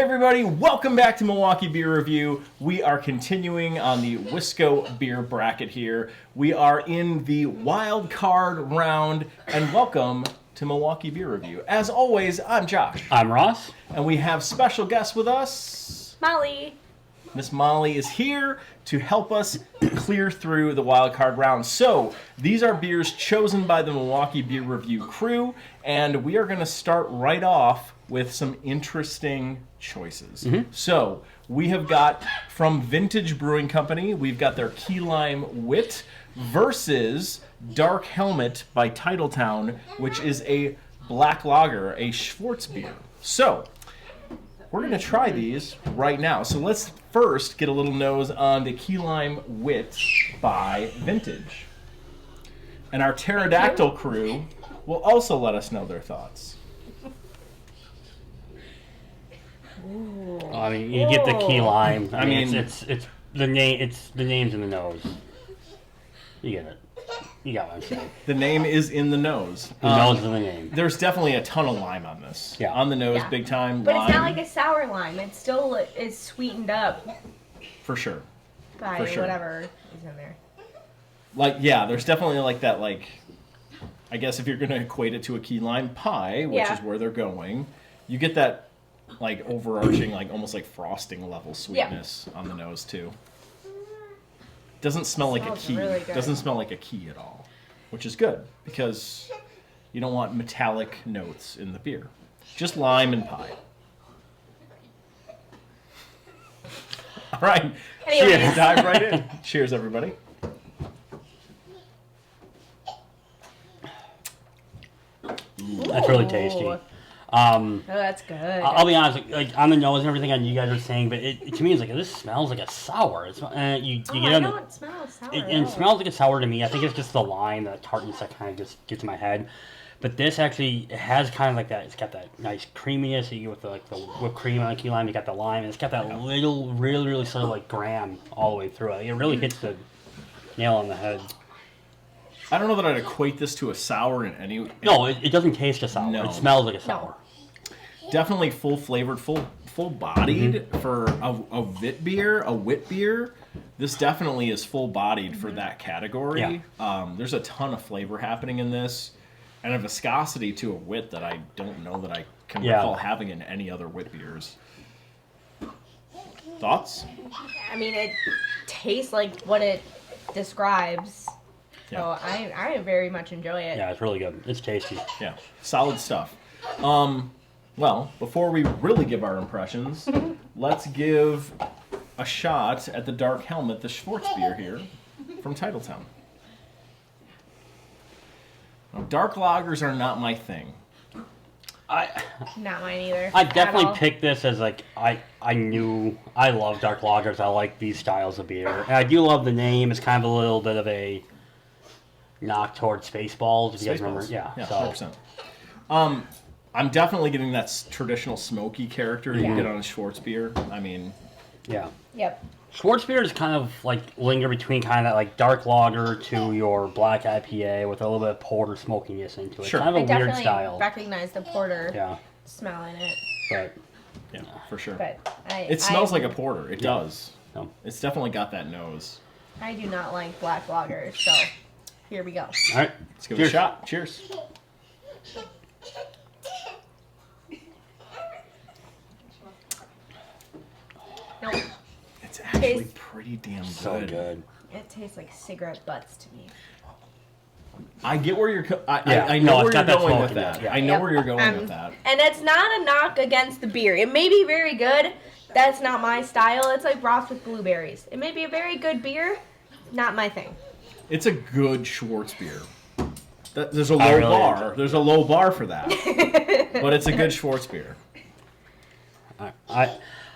everybody, welcome back to Milwaukee Beer Review. We are continuing on the Wisco Beer Bracket here. We are in the wild card round, and welcome to Milwaukee Beer Review. As always, I'm Josh. I'm Ross. And we have special guests with us. Molly. Miss Molly is here to help us clear through the wild card round. So, these are beers chosen by the Milwaukee Beer Review crew, and we are going to start right off with some interesting choices. So, we have got from Vintage Brewing Company, we've got their Key Lime Wit versus Dark Helmet by Titletown, which is a black lager, a Schwartzbier. So, we're going to try these right now. So let's first get a little nose on the Key Lime Wit by Vintage. And our pterodactyl crew will also let us know their thoughts. I mean, you get the key lime. I mean, mean, it's the name. It's the name's in the nose. You get it. You got what I'm saying. The name is in the nose. The nose is in the name. There's definitely a ton of lime on this. Yeah. On the nose, Yeah. big time. But lime, it's not like a sour lime. It's still it's sweetened up for sure. by For sure. whatever is in there. Like, yeah, there's definitely like that, like, I guess if you're going to equate it to a key lime pie, which Yeah. is where they're going, you get that, like, overarching, like, almost like frosting level sweetness on the nose, too. Doesn't smell like a Smells key. really good. Doesn't smell like a key at all, which is good, because you don't want metallic notes in the beer. Just lime and pie. All right. Anyways. Cheers. Dive right in. Cheers, everybody. That's really tasty. Ooh. Um, Oh, that's good. I'll be honest, like on the nose and everything, you guys are saying, but it to me it's like this smells like a sour. It's you oh, get I on the, don't smell sour. it smells like a sour to me. I think it's just the lime, the tartness that kind of just gets in my head. But this actually it has kind of like that. It's got that nice creaminess. You get with the whipped cream on the key lime. You got the lime, and it's got that little, really sort of like graham all the way through it. It really hits the nail on the head. I don't know that I'd equate this to a sour in any. No, it doesn't taste a sour. No. It smells like a sour. Definitely full flavored, full bodied for a wit beer. This definitely is full bodied for that category. Yeah. There's a ton of flavor happening in this, and a viscosity to a wit that I don't know that I can recall having in any other wit beers. Thoughts? I mean, it tastes like what it describes. Yeah. So I very much enjoy it. Yeah, it's really good. It's tasty. Yeah, solid stuff. Well, before we really give our impressions, let's give a shot at the Dark Helmet, the Schwartzbier here from Titletown. Now, dark lagers are not my thing. Not mine either. I at definitely all. picked this as like I knew I love dark lagers. I like these styles of beer, and I do love the name. It's kind of a little bit of a knock towards Spaceballs. If you guys remember, Yeah, so 100%. I'm definitely getting that traditional smoky character you get on a Schwartzbier. I mean, yeah. Yep. Schwartzbier is kind of like linger between kind of that like dark lager to your black IPA with a little bit of porter smokiness into it. Sure. Kind of I a weird definitely style. recognize the porter Yeah, smell in it. but yeah, for sure. But It smells like a porter. It does. no. It's definitely got that nose. I do not like black lagers, so here we go. All right, Let's give it a shot. Cheers. Nope. It's actually Tastes pretty damn good. So good. It tastes like cigarette butts to me. I get where you're. I Yeah. know No, where it's you're got that going with smokiness, that. yeah. I know Yep. where you're going with that. And it's not a knock against the beer. It may be very good. That's not my style. It's like Ross with blueberries. It may be a very good beer. Not my thing. It's a good Schwartzbier. There's a I low really bar. enjoy it. There's a low bar for that. But it's a good Schwartzbier.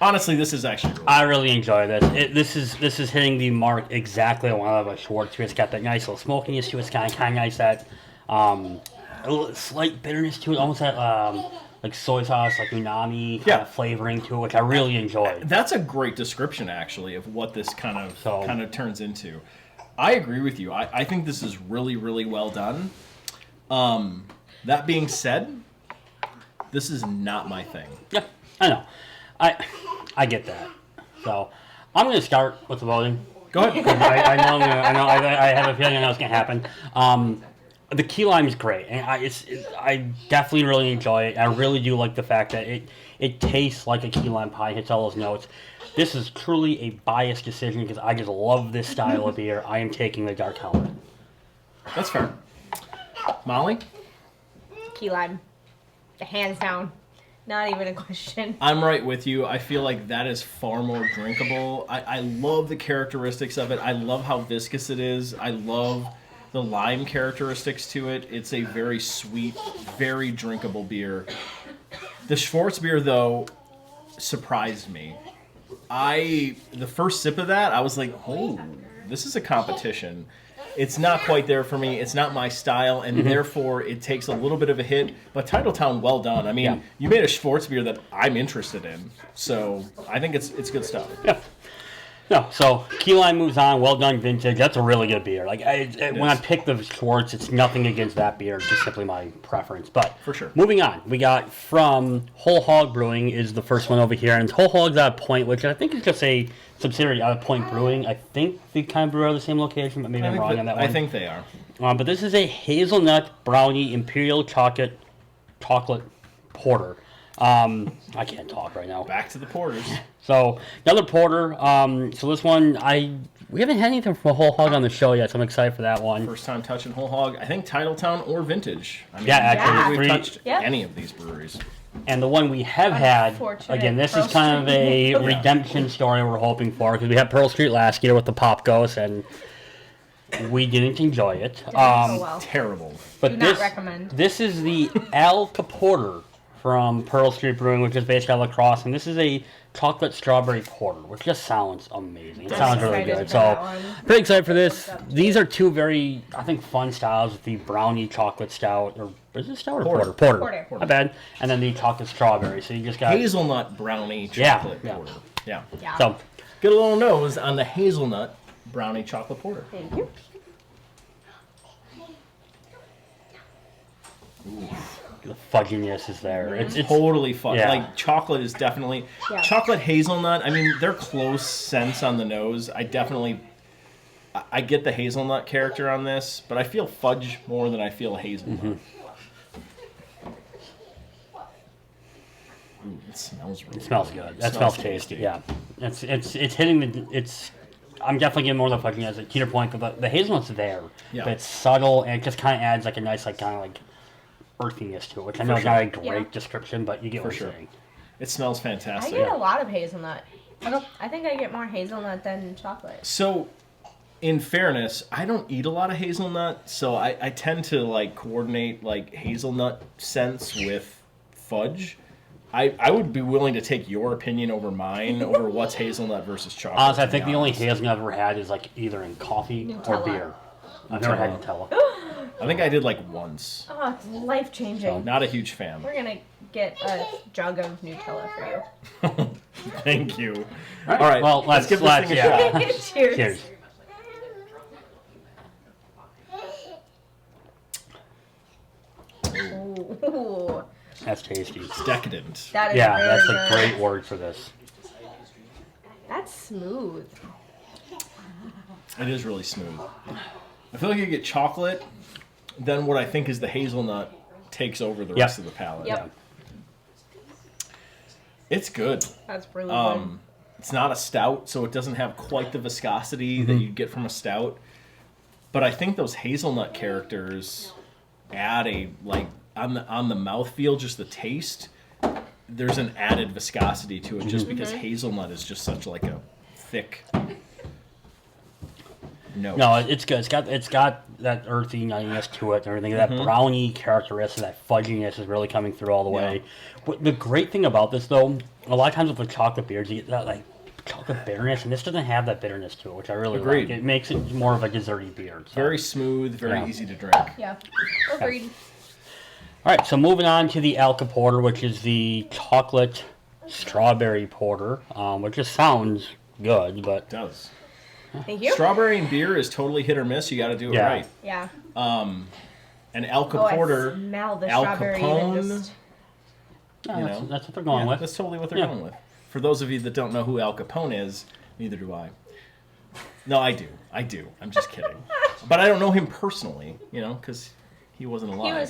Honestly, this is actually really I really enjoy this. This is hitting the mark exactly on what I love about Schwartzbier. It's got that nice little smokiness to it. It's kind of nice that a little slight bitterness to it, almost that like soy sauce, like umami kind of flavoring to it, which I really enjoy. That's a great description, actually, of what this kind of turns into. I agree with you. I think this is really, really well done. That being said, this is not my thing. Yeah, I know. I get that. So I'm going to start with the voting. Go ahead. I have a feeling I know it's going to happen. The key lime is great, and I definitely really enjoy it. I really do like the fact that it tastes like a key lime pie, hits all those notes. This is truly a biased decision because I just love this style of beer. I am taking the Dark Helmet. That's fair. Molly? Key lime. Hands down. Not even a question. I'm right with you. I feel like that is far more drinkable. I love the characteristics of it. I love how viscous it is. I love the lime characteristics to it. It's a very sweet, very drinkable beer. The Schwartzbier, though, surprised me. The first sip of that, I was like, oh, this is a competition. It's not quite there for me. It's not my style, and therefore it takes a little bit of a hit. But Titletown, well done. I mean, you made a Schwartzbier that I'm interested in, so I think it's good stuff. Yeah. No, so key lime moves on. Well done, vintage. That's a really good beer. Like when I pick the Schwartz, it's nothing against that beer. It's just simply my preference. But For sure. Moving on, we got from Whole Hog Brewing is the first one over here, and Whole Hog's at Point, which I think is just a subsidiary out of Point Brewing. I think they kind of brew out of the same location, but maybe I'm wrong on that one. I think they are. But this is a hazelnut brownie imperial chocolate porter. I can't talk right now. Back to the porters. So another porter. So this one, we haven't had anything from Whole Hog on the show yet, so I'm excited for that one. First time touching Whole Hog. I think Titletown or Vintage. I mean, Yeah, I don't actually, think we've three- touched Yep. any of these breweries. And the one we have had, Unfortunate again, this is Pearl kind of a Street. redemption story we're hoping for, because we had Pearl Street last year with the Pop Ghost, and we didn't enjoy it. Didn't go well. Terrible. But Do this, not recommend. This is the Caporter from Pearl Street Brewing, which is based out of La Crosse, and this is a chocolate strawberry porter, which just sounds amazing. It sounds really excited good. for So, that one. pretty excited for this. These are two very, I think, fun styles with the brownie chocolate stout, or is it stout or porter? Porter. My bad. And then the chocolate strawberry. So you just got Hazelnut brownie Yeah, chocolate yeah. porter. Yeah. Yeah. so. Get a little nose on the hazelnut brownie chocolate porter. Thank you. The fudginess is there. It's Totally fun. Yeah. Like chocolate is definitely Yeah. chocolate hazelnut. I mean, they're close scents on the nose. I get the hazelnut character on this, but I feel fudge more than I feel hazelnut. Ooh, it smells really It smells good. That smells tasty. Yeah, it's hitting the. I'm definitely getting more of the fudginess at Peter Point, but the hazelnut's there. Yeah. But it's subtle and it just kind of adds like a nice earthiness to it, which I know is not a great Yeah. description, but you get what sure. I'm saying. It smells I fantastic. get a lot of hazelnut. I think I get more hazelnut than chocolate. So, in fairness, I don't eat a lot of hazelnut, so I tend to coordinate hazelnut scents with fudge. I would be willing to take your opinion over mine over what's hazelnut versus chocolate. Honestly, I to think be the only honest. hazelnut I've ever had is either in coffee or Nutella. beer. I've never had Nutella. I think I did once. Oh, it's life changing. Not a huge fan. We're gonna get a jug of Nutella for you. Thank you. All right, well, let's give this thing a yeah. Cheers. Cheers. Ooh, That's tasty. It's decadent. that is Yeah, very that's good. a great word for this. That's smooth. It is really smooth. I feel like you get chocolate, then what I think is the hazelnut takes over the rest of the palate. Yep. It's good. That's really good. It's not a stout, so it doesn't have quite the viscosity that you get from a stout. But I think those hazelnut characters add on the mouthfeel, just the taste. There's an added viscosity to it, just because hazelnut is just such a thick note. No, it's good. It's got that earthy nuttiness to it and everything. That brownie characteristic, that fudginess is really coming through all the way. But the great thing about this, though, a lot of times with the chocolate beers, you get that chocolate bitterness, and this doesn't have that bitterness to it, which I really Agreed. like. It makes it more of a desserty beer. So. Very smooth, very Yeah. easy to drink. Yeah. Agreed. All right, so moving on to the Caporter, which is the chocolate strawberry porter, which just sounds good, but It does. Thank you. Strawberry and beer is totally hit or miss. You got to do it Yeah. right. Yeah. And Oh, Caporter, I smell the Al strawberry. Capone. And just, yeah, You that's know. what they're going with. That's totally what they're Yeah. going with. for those of you that don't know who Al Capone is, neither do I. No, I do. I'm just kidding. But I don't know him personally, because he wasn't alive. He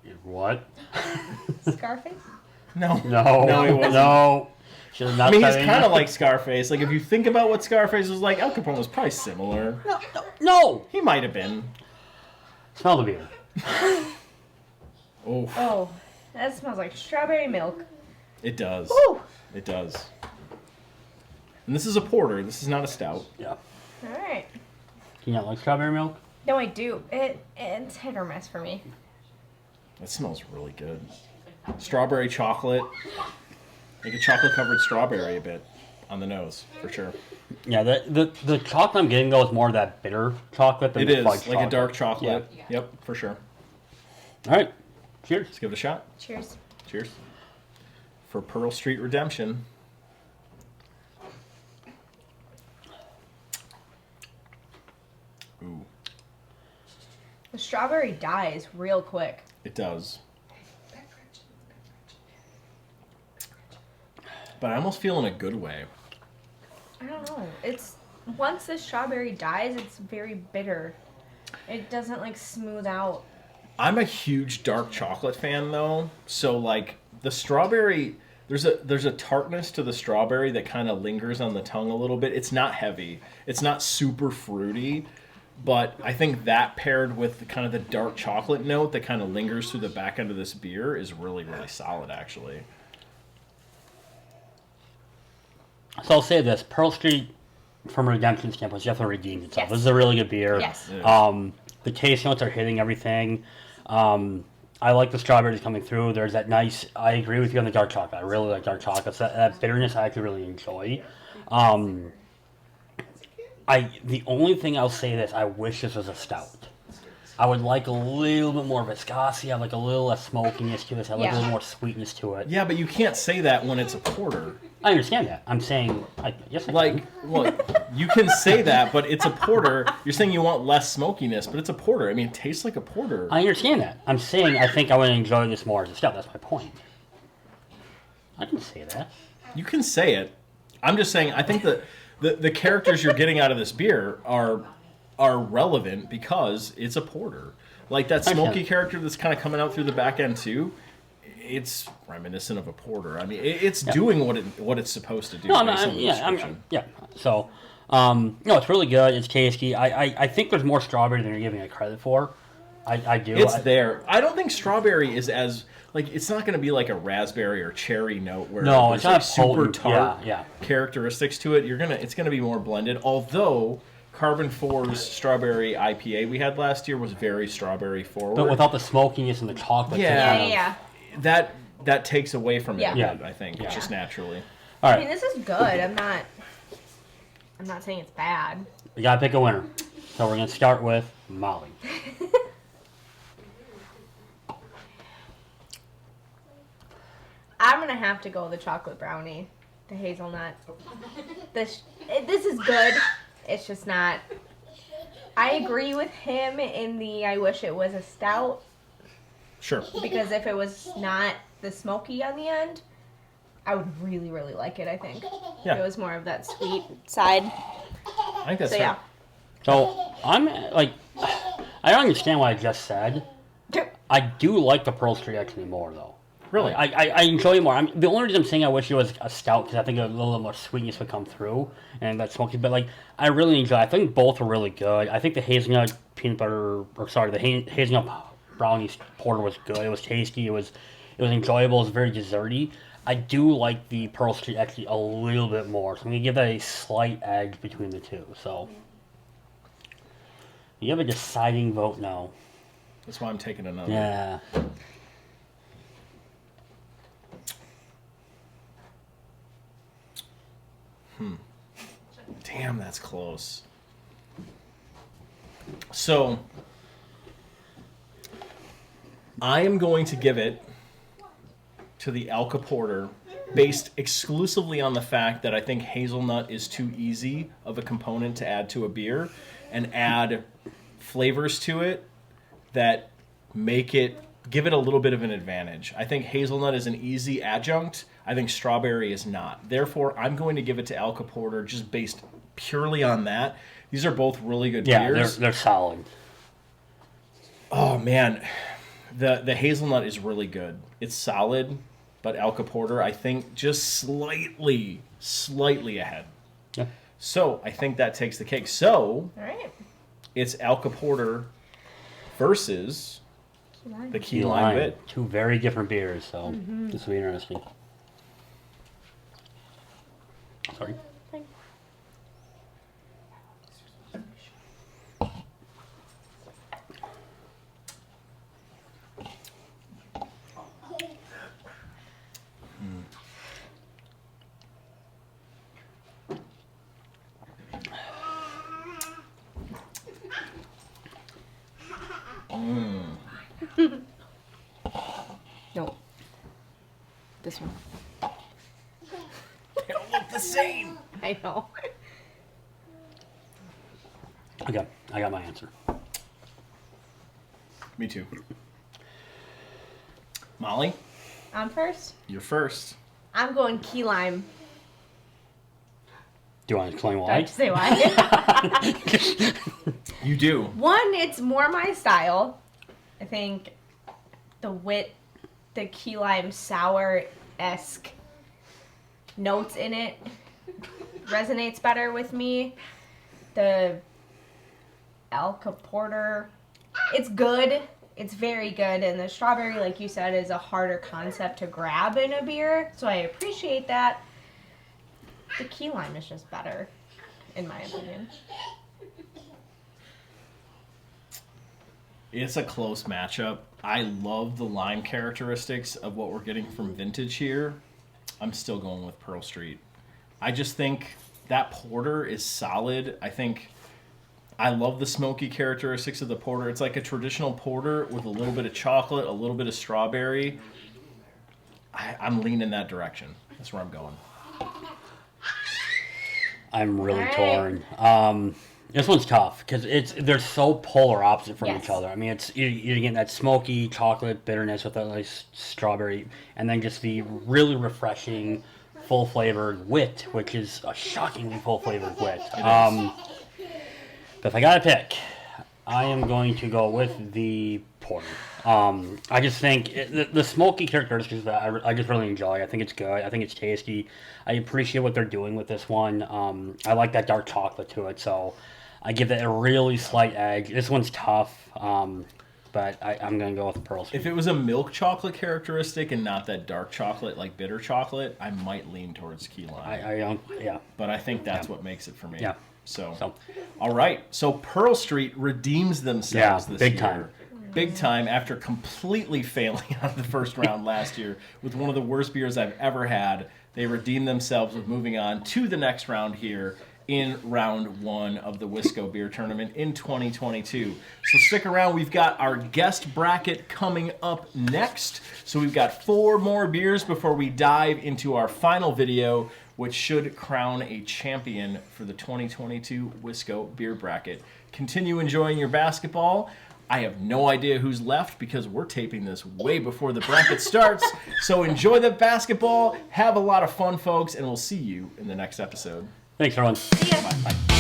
was What? Scarface? No, No, he wasn't. No. She does not I mean, he's say kind of that. like Scarface. Like, if you think about what Scarface was like, Al Capone was probably similar. No. He might have been. Smell the beer. Oh, Oh, that smells like strawberry milk. it does. Woo! It does. And this is a porter. This is not a stout. Yeah. All right. Do you not like strawberry milk? No, I do. It's hit or miss for me. That smells really good. Strawberry chocolate. Like a chocolate-covered strawberry a bit on the nose, for sure. Yeah, the chocolate I'm getting, though, is more of that bitter chocolate than It the is, fudge like chocolate. a dark chocolate. Yeah. Yep, for sure. All right. Cheers. Let's give it a shot. Cheers. Cheers. For Pearl Street Redemption. Ooh, The strawberry dies real quick. it does. But I almost feel in a good way. I don't know. It's once the strawberry dies, it's very bitter. It doesn't like smooth out. I'm a huge dark chocolate fan though, so like the strawberry, there's a tartness to the strawberry that kind of lingers on the tongue a little bit. It's not heavy, it's not super fruity, but I think that paired with the kind of the dark chocolate note that kind of lingers through the back end of this beer is really, really solid actually. So I'll say this: Pearl Street, from a redemption standpoint, definitely redeemed itself. Yes. This is a really good beer. Yes. The taste notes are hitting everything. I like the strawberries coming through. There's that nice. I agree with you on the dark chocolate. I really like dark chocolate. So that bitterness I actually really enjoy. The only thing I'll say is I wish this was a stout. I would like a little bit more viscosity. I like a little less smokiness to this. I like a Yeah. little more sweetness to it. Yeah, but you can't say that when it's a porter. I understand that. I'm saying, yes, I Like, can. look, you can say that, but it's a porter. You're saying you want less smokiness, but it's a porter. I mean, it tastes like a porter. I understand that. I'm saying I think I would enjoy this more as a stout. That's my point. I can say that. You can say it. I'm just saying, I think that the characters you're getting out of this beer are relevant because it's a porter. Like that smoky character that's kind of coming out through the back end too. It's reminiscent of a porter. I mean, it's doing what it's supposed to do. No, based on the yeah. description. So, no, it's really good. It's tasty. I think there's more strawberry than you're giving it credit for. I do. It's there. I don't think strawberry is as like it's not going to be like a raspberry or cherry note where No, there's it's not like super potent. tart Yeah. characteristics to it. It's gonna be more blended. Although Carbon 4's strawberry IPA we had last year was very strawberry forward. But without the smokiness and the chocolate. to Yeah. kind Yeah, of- yeah. that takes away from it. Yeah. a bit, I think Yeah. just naturally. All I mean, right, this is good. I'm not saying it's bad. we gotta pick a winner. So we're gonna start with Molly. I'm gonna have to go the chocolate brownie, the hazelnut. This is good. It's just not. I agree with him in the I wish it was a stout Sure. because if it was not the smoky on the end, I would really really like it. I think Yeah. if it was more of that sweet side. I think that's So yeah. fair. So I'm like, I don't understand what I just said. I do like the Pearl Street actually more though. Really? I enjoy it more. The only reason I'm saying I wish it was a stout because I think a little more sweetness would come through and that smoky. But like, I really enjoy. I think both are really good. I think the hazelnut peanut butter, or sorry, the hazelnut brownie porter was good. It was tasty. It was enjoyable. It was very desserty. I do like the Pearl Street actually a little bit more. So I'm gonna give that a slight edge between the two. So you have a deciding vote now. That's why I'm taking another. Yeah. Damn, that's close. So, I am going to give it to the Al Caporter based exclusively on the fact that I think hazelnut is too easy of a component to add to a beer and add flavors to it that make it give it a little bit of an advantage. I think Hazelnut is an easy adjunct. I think Strawberry is not. Therefore, I'm going to give it to Caporter just based purely on that. These are both really good beers. They're solid. Oh, man. The Hazelnut is really good. It's solid, but Caporter, I think, just slightly ahead. Yeah. So, I think that takes the cake. So, All right. it's Caporter versus the Key Lime Bit. Two very different beers, so this will be interesting. Sorry. No. This one. They don't look the same. I know. Okay, I got my answer. Me too. Molly, I'm first. you're first. I'm going key lime. Do you want to explain Do I have why? to say why? You do. One, it's more my style. I think the key lime sour-esque notes in it resonates better with me. The Caporter, it's good. It's very good. And the Strawberry, like you said, is a harder concept to grab in a beer. So I appreciate that. The key lime is just better, in my opinion. It's a close matchup. I love the lime characteristics of what we're getting from Vintage here. I'm still going with Pearl Street. I just think that porter is solid. I love the smoky characteristics of the porter. It's like a traditional porter with a little bit of chocolate, a little bit of strawberry. I'm leaning that direction. That's where I'm going. I'm really Alright. torn. This one's tough because they're so polar opposite from Yes. each other. I mean, you're getting that smoky chocolate bitterness with that nice strawberry, and then just the really refreshing, full flavored wit, which is a shockingly full flavored wit. But if I gotta pick, I am going to go with the porter. I just think the smoky characteristics that I just really enjoy. I think it's good. I think it's tasty. I appreciate what they're doing with this one. I like that dark chocolate to it, so I give it a really slight edge. This one's tough, but I'm going to go with the Pearl Street. If it was a milk chocolate characteristic and not that dark chocolate, like bitter chocolate, I might lean towards key lime. Yeah. But I think that's what makes it for me. Yeah. So, all right. So Pearl Street redeems themselves this big year. time. Big time after completely failing on the first round last year with one of the worst beers I've ever had. They redeemed themselves with moving on to the next round here in round one of the Wisco Beer Tournament in 2022. So stick around. We've got our guest bracket coming up next. So we've got 4 more beers before we dive into our final video, which should crown a champion for the 2022 Wisco Beer Bracket. Continue enjoying your basketball. I have no idea who's left because we're taping this way before the bracket starts. So enjoy the basketball, have a lot of fun, folks, and we'll see you in the next episode. Thanks, everyone. See ya. Bye.